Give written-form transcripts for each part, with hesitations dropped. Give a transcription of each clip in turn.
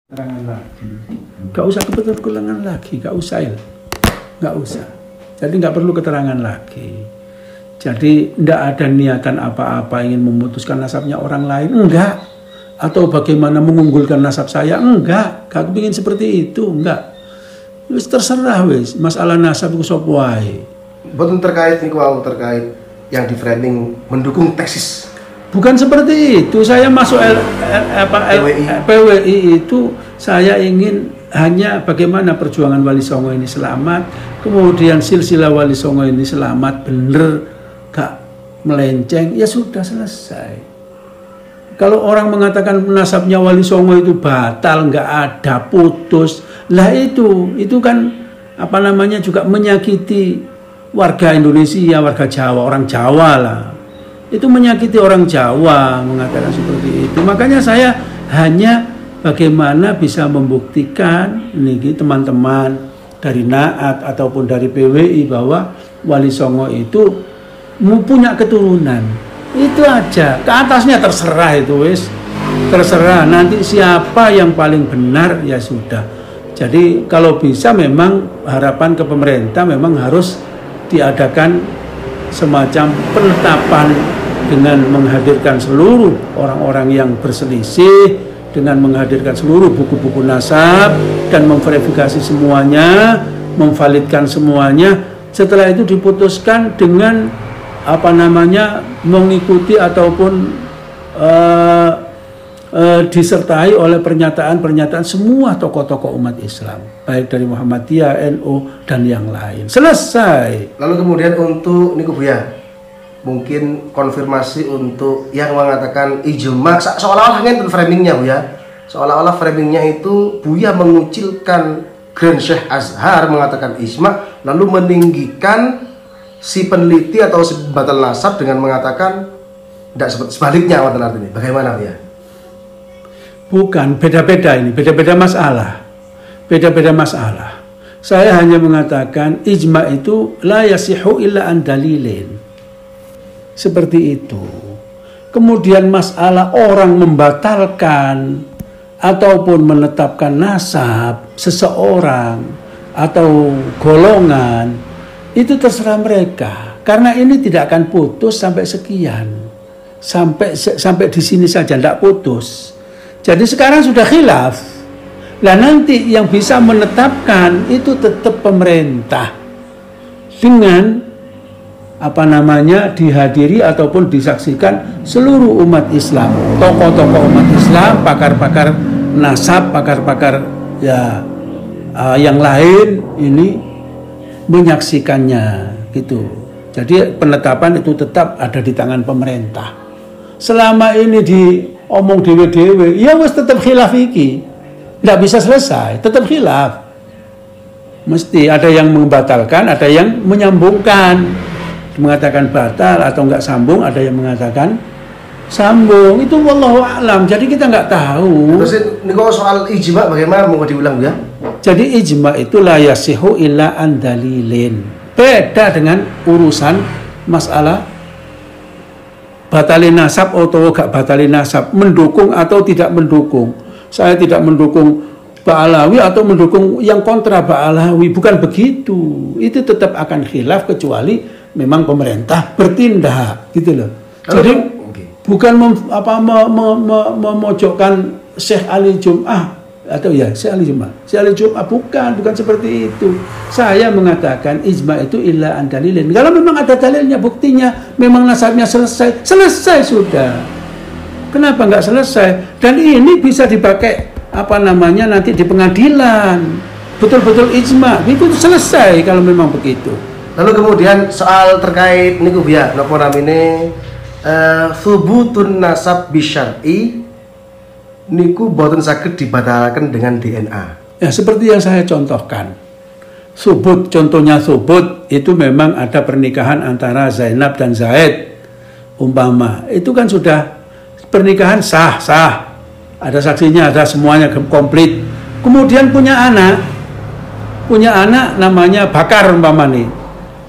keterangan lagi, nggak usah keterangan lagi, nggak usah ya, nggak usah. Jadi nggak perlu keterangan lagi. Jadi nggak ada niatan apa-apa ingin memutuskan nasabnya orang lain, enggak. Atau bagaimana mengunggulkan nasab saya, enggak. Gak kepingin seperti itu, enggak. Wis terserah wis, masalah nasab itu sapa wae. Betul terkait niku terkait yang di framing mendukung tesis. Bukan seperti itu. Saya masuk PWI itu saya ingin hanya bagaimana perjuangan Wali Songo ini selamat, kemudian silsilah Wali Songo ini selamat, bener, gak melenceng, ya sudah selesai. Kalau orang mengatakan nasabnya Wali Songo itu batal, nggak ada, putus, lah itu kan apa namanya juga menyakiti warga Indonesia, warga Jawa, orang Jawa lah. Itu menyakiti orang Jawa mengatakan seperti itu. Makanya saya hanya bagaimana bisa membuktikan nih teman-teman dari Naat ataupun dari PWI bahwa Wali Songo itu punya keturunan. Itu aja. Ke atasnya terserah itu wis. Terserah nanti siapa yang paling benar ya sudah. Jadi kalau bisa memang harapan ke pemerintah memang harus diadakan semacam penetapan dengan menghadirkan seluruh orang-orang yang berselisih, dengan menghadirkan seluruh buku-buku nasab dan memverifikasi semuanya, memvalidkan semuanya. Setelah itu diputuskan dengan apa namanya mengikuti ataupun disertai oleh pernyataan-pernyataan semua tokoh-tokoh umat Islam, baik dari Muhammadiyah, NU dan yang lain. Selesai. Lalu kemudian untuk niku Buya, mungkin konfirmasi untuk yang mengatakan ijma, seolah-olah kan framingnya Buya, seolah-olah framingnya itu Buya mengucilkan Grand Syekh Azhar mengatakan ijma, lalu meninggikan si peneliti atau si batal nasab dengan mengatakan tidak sebaliknya. Artinya bagaimana Buya? Bukan, beda-beda ini, beda-beda masalah. Beda-beda masalah. Saya hanya mengatakan ijma itu la yasihu illa an dalilin. Seperti itu. Kemudian masalah orang membatalkan ataupun menetapkan nasab seseorang atau golongan, itu terserah mereka. Karena ini tidak akan putus sampai sekian. Sampai di sini saja tidak putus. Jadi sekarang sudah khilaf. Nah nanti yang bisa menetapkan itu tetap pemerintah dengan apa namanya dihadiri ataupun disaksikan seluruh umat Islam, tokoh-tokoh umat Islam, pakar-pakar nasab, pakar-pakar ya yang lain ini menyaksikannya gitu. Jadi penetapan itu tetap ada di tangan pemerintah. Selama ini diomong dewe-dewe, ya wis tetap khilaf iki. Nggak bisa selesai, tetap khilaf. Mesti ada yang membatalkan, ada yang menyambungkan. Mengatakan batal atau enggak sambung, ada yang mengatakan sambung. Itu wallahu a'lam. Jadi kita enggak tahu. Terus ini kalau soal ijma bagaimana, mau diulang ya? Jadi ijma itu la yasihu illa an dalilin. Beda dengan urusan masalah batalin nasab atau enggak batalin nasab, mendukung atau tidak mendukung. Saya tidak mendukung Ba'alawi atau mendukung yang kontra Ba'alawi, bukan begitu. Itu tetap akan khilaf kecuali memang pemerintah bertindak gitu loh. Jadi bukan memojokkan Syekh Ali Jum'ah atau ya Syekh Ali Jum'ah, bukan seperti itu. Saya mengatakan ijma itu illa an dalilin. Kalau memang ada dalilnya, buktinya, memang nasabnya selesai sudah. Kenapa nggak selesai? Dan ini bisa dipakai apa namanya nanti di pengadilan. Betul-betul ijma itu selesai kalau memang begitu. Lalu kemudian soal terkait niku Buya, napa namine thubutun nasab bisyar'i niku boten saged dibatalkan dengan DNA. Ya seperti yang saya contohkan. Contohnya subut itu memang ada pernikahan antara Zainab dan Zaid. Umpama itu kan sudah pernikahan sah. Ada saksinya, ada semuanya komplit. Kemudian punya anak namanya Bakar umpama nih.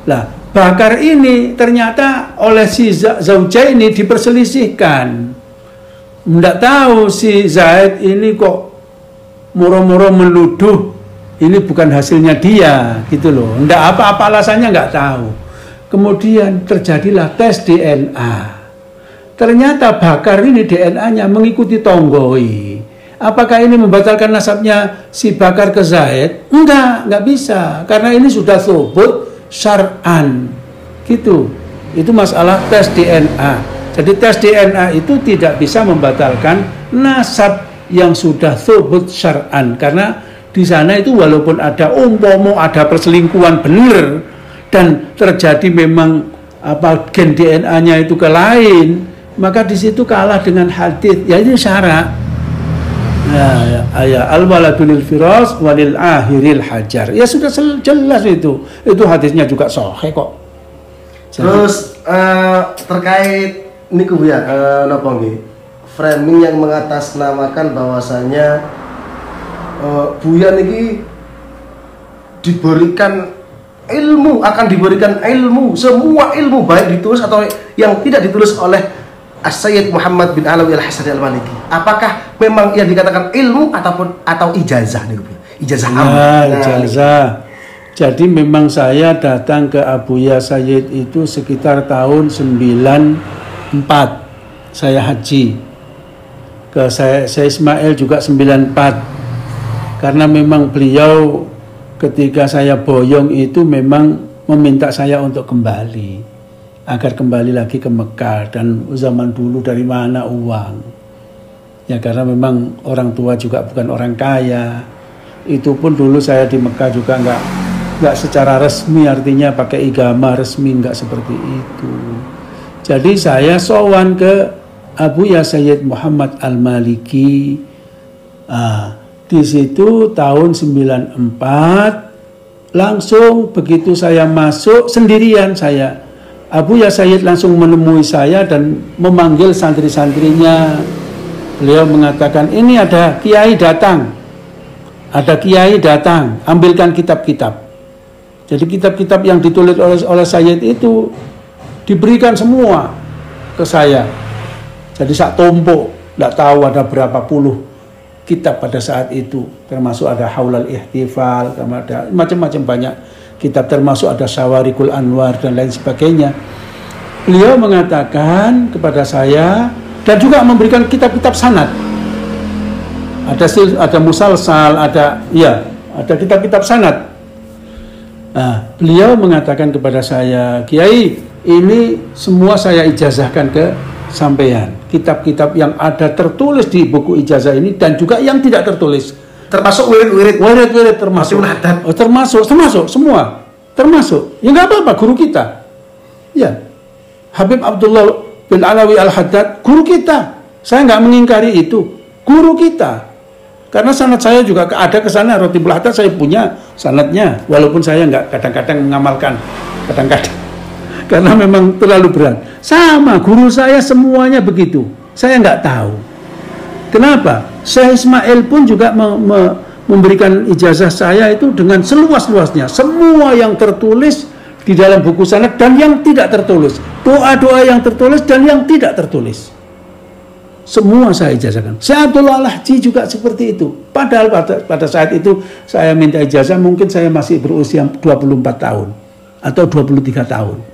Lah, Bakar ini ternyata oleh si Zaujah ini diperselisihkan. Nggak tahu si Zaid ini kok moro-moro menuduh ini bukan hasilnya dia, gitu loh. Nggak apa-apa alasannya nggak tahu. Kemudian terjadilah tes DNA. Ternyata Bakar ini DNA-nya mengikuti Tonggoi. Apakah ini membatalkan nasabnya si Bakar ke Zaid? Enggak bisa. Karena ini sudah thubut syar'an. Gitu. Itu masalah tes DNA. Jadi tes DNA itu tidak bisa membatalkan nasab yang sudah thubut syar'an. Karena di sana itu walaupun ada umpomo, ada perselingkuhan benar dan terjadi memang gen DNA-nya itu ke lain, maka di situ kalah dengan hadis. Ya ini syarat. Ya al-waladu lil firas walil akhiril hajar. Ya sudah jelas itu. Itu hadisnya juga sahih kok. Terus terkait niku ya napa nggih? Framing yang mengatasnamakan bahwasanya Buya niki diberikan ilmu, akan diberikan ilmu, semua ilmu baik ditulis atau yang tidak ditulis oleh As-Sayyid Muhammad bin Alawi Al-Hasani Al-Maliki. Apakah memang yang dikatakan ilmu atau ijazah nih, ijazah ijazah. Jadi memang saya datang ke Abuya Sayyid itu sekitar tahun 94. Saya haji. Ke saya Ismail juga 94. Karena memang beliau ketika saya boyong itu memang meminta saya untuk kembali. Agar kembali lagi ke Mekah. Dan zaman dulu dari mana uang. Ya karena memang orang tua juga bukan orang kaya. Itu pun dulu saya di Mekah juga nggak secara resmi, artinya pakai igama resmi, nggak seperti itu. Jadi saya sowan ke Abuya Sayyid Muhammad Al-Maliki. Di situ tahun 94 langsung begitu saya masuk sendirian saya. Abuya Sayyid langsung menemui saya dan memanggil santri-santrinya. Beliau mengatakan, ini ada kiai datang. Ada kiai datang, ambilkan kitab-kitab. Jadi kitab-kitab yang ditulis oleh Sayyid itu diberikan semua ke saya. Jadi sak tumpuk, tidak tahu ada berapa puluh kitab pada saat itu, termasuk ada Haulal Ihtifal, ada macam-macam banyak kitab, termasuk ada Syawarikul Anwar dan lain sebagainya. Beliau mengatakan kepada saya dan juga memberikan kitab-kitab sanad. Ada musalsal, ada kitab-kitab sanad. Beliau mengatakan kepada saya, Kiai, ini semua saya ijazahkan ke sampean. Kitab-kitab yang ada tertulis di buku ijazah ini dan juga yang tidak tertulis, termasuk wirid termasuk semua termasuk. Ya nggak apa-apa, guru kita. Ya, Habib Abdullah bin Alawi Al-Haddad guru kita. Saya nggak mengingkari itu, guru kita. Karena sanad saya juga ada ke sana, Rotibul Haddad saya punya sanadnya, walaupun saya nggak kadang-kadang mengamalkan, kadang-kadang karena memang terlalu berat. Sama guru saya semuanya begitu. Saya nggak tahu. Kenapa? Syekh Ismail pun juga memberikan ijazah saya itu dengan seluas-luasnya. Semua yang tertulis di dalam buku sanad dan yang tidak tertulis. Doa-doa yang tertulis dan yang tidak tertulis. Semua saya ijazahkan. Syekh Abdullah Al-Haji juga seperti itu. Padahal pada saat itu saya minta ijazah mungkin saya masih berusia 24 tahun atau 23 tahun.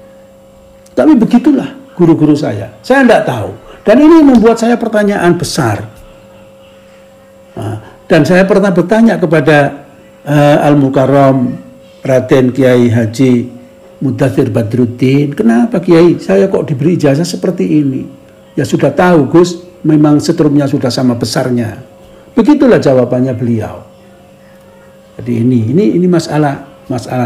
Tapi begitulah guru-guru saya tidak tahu. Dan ini membuat saya pertanyaan besar. Dan saya pernah bertanya kepada Al-Mukarram Raden Kiai Haji Mudathir Badruddin, kenapa Kiai saya kok diberi ijazah seperti ini? Ya sudah tahu Gus, memang setrumnya sudah sama besarnya. Begitulah jawabannya beliau. Jadi ini masalah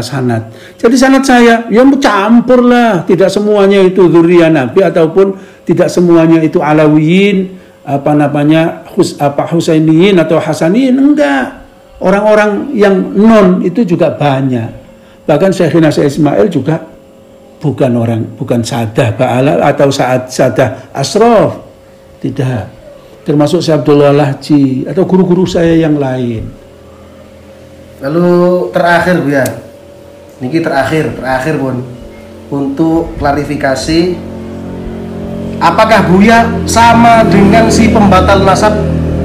sanad. Jadi sanad saya ya campur lah, tidak semuanya itu dzurriyyah Nabi ataupun tidak semuanya itu Alawiyin, Husainiyin atau Hasaniyin, enggak. Orang-orang yang non itu juga banyak. Bahkan Syekhina Syekh Ismail juga bukan Sadah Ba'ala atau Sadah Asraf. Tidak. Termasuk Syekh Abdullah Al-Haji atau guru-guru saya yang lain. Lalu terakhir ya, niki terakhir pun untuk klarifikasi, apakah Buya sama dengan si pembatal nasab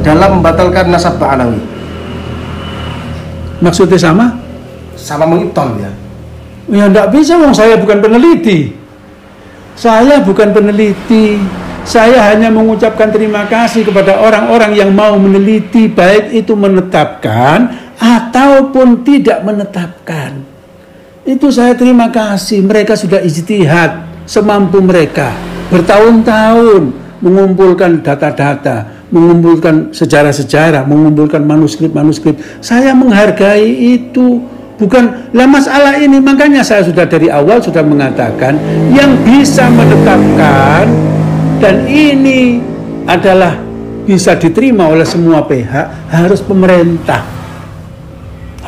dalam membatalkan nasab Ba'alawi? Maksudnya sama? Sama mengibtol ya. Ya enggak bisa, wong saya bukan peneliti. Saya bukan peneliti. Saya hanya mengucapkan terima kasih kepada orang-orang yang mau meneliti, baik itu menetapkan ataupun tidak menetapkan. Itu saya terima kasih. Mereka sudah ijtihad semampu mereka, bertahun-tahun mengumpulkan data-data, mengumpulkan sejarah-sejarah, mengumpulkan manuskrip-manuskrip. Saya menghargai itu. Bukan lah masalah ini, makanya saya sudah dari awal sudah mengatakan yang bisa menetapkan dan ini adalah bisa diterima oleh semua pihak harus pemerintah.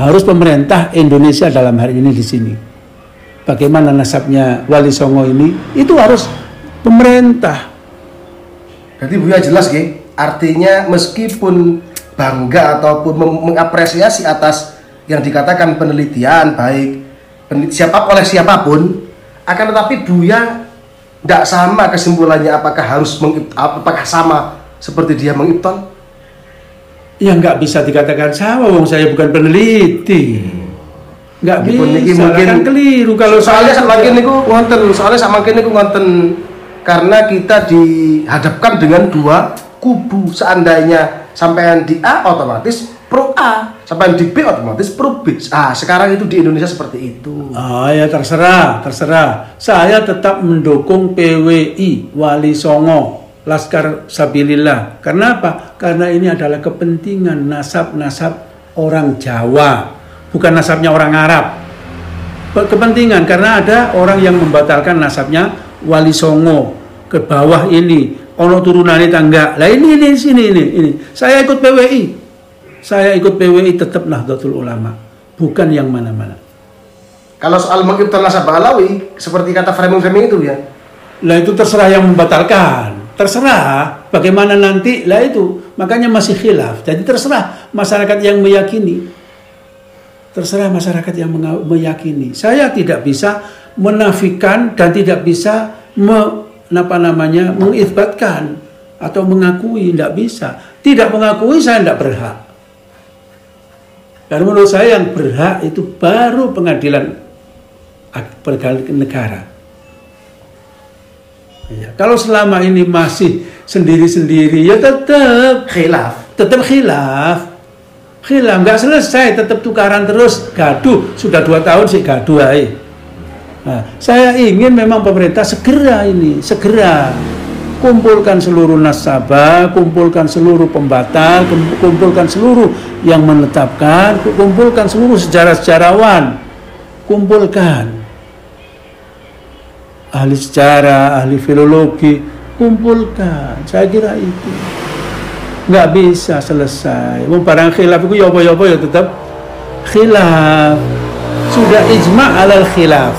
Harus pemerintah Indonesia dalam hari ini di sini. Bagaimana nasabnya Wali Songo ini? Itu harus pemerintah. Jadi Buya jelas Ki, artinya meskipun bangga ataupun mengapresiasi atas yang dikatakan penelitian baik oleh siapapun, akan tetapi Buya tidak sama kesimpulannya apakah sama seperti dia mengibtol? Ya nggak bisa dikatakan sama, wong saya bukan peneliti. Nggak bisa, mungkin kan keliru kalau soalnya semakin niku ngonten karena kita dihadapkan dengan dua kubu. Seandainya sampean di A otomatis pro A, sampai di B otomatis pro B. Sekarang itu di Indonesia seperti itu. Ya terserah. Saya tetap mendukung PWI Wali Songo, Laskar Sabilillah. Karena apa? Karena ini adalah kepentingan nasab-nasab orang Jawa, bukan nasabnya orang Arab. Kepentingan karena ada orang yang membatalkan nasabnya Wali Songo ke bawah ini, ono turunannya tangga. Lah ini. Saya ikut PWI. Saya ikut PWI tetap Nahdlatul Ulama, bukan yang mana-mana. Kalau soal mengibtol nasabah Alawi, seperti kata framing itu ya. Lah itu terserah yang membatalkan. Terserah bagaimana nanti, lah itu. Makanya masih khilaf. Jadi terserah masyarakat yang meyakini. Terserah masyarakat yang meyakini. Saya tidak bisa menafikan dan tidak bisa mengitsbatkan atau mengakui, tidak bisa. Tidak mengakui saya tidak berhak. Karena menurut saya yang berhak itu baru pengadilan negara. Ya, kalau selama ini masih sendiri-sendiri, ya tetap khilaf. Nggak selesai, tetap tukaran terus, gaduh. Sudah 2 tahun sih gaduh aja. Nah, saya ingin memang pemerintah segera kumpulkan seluruh nasabah, kumpulkan seluruh pembatal, kumpulkan seluruh yang menetapkan, kumpulkan seluruh sejarah-sejarawan, kumpulkan ahli sejarah, ahli filologi, kumpulkan. Saya kira itu nggak bisa selesai. Barang khilaf itu ya tetap khilaf. Sudah ijma' alal khilaf.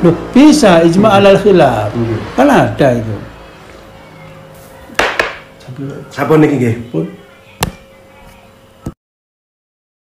Loh, bisa ijma' alal khilaf. Kan ada itu. Sampun niki nggih.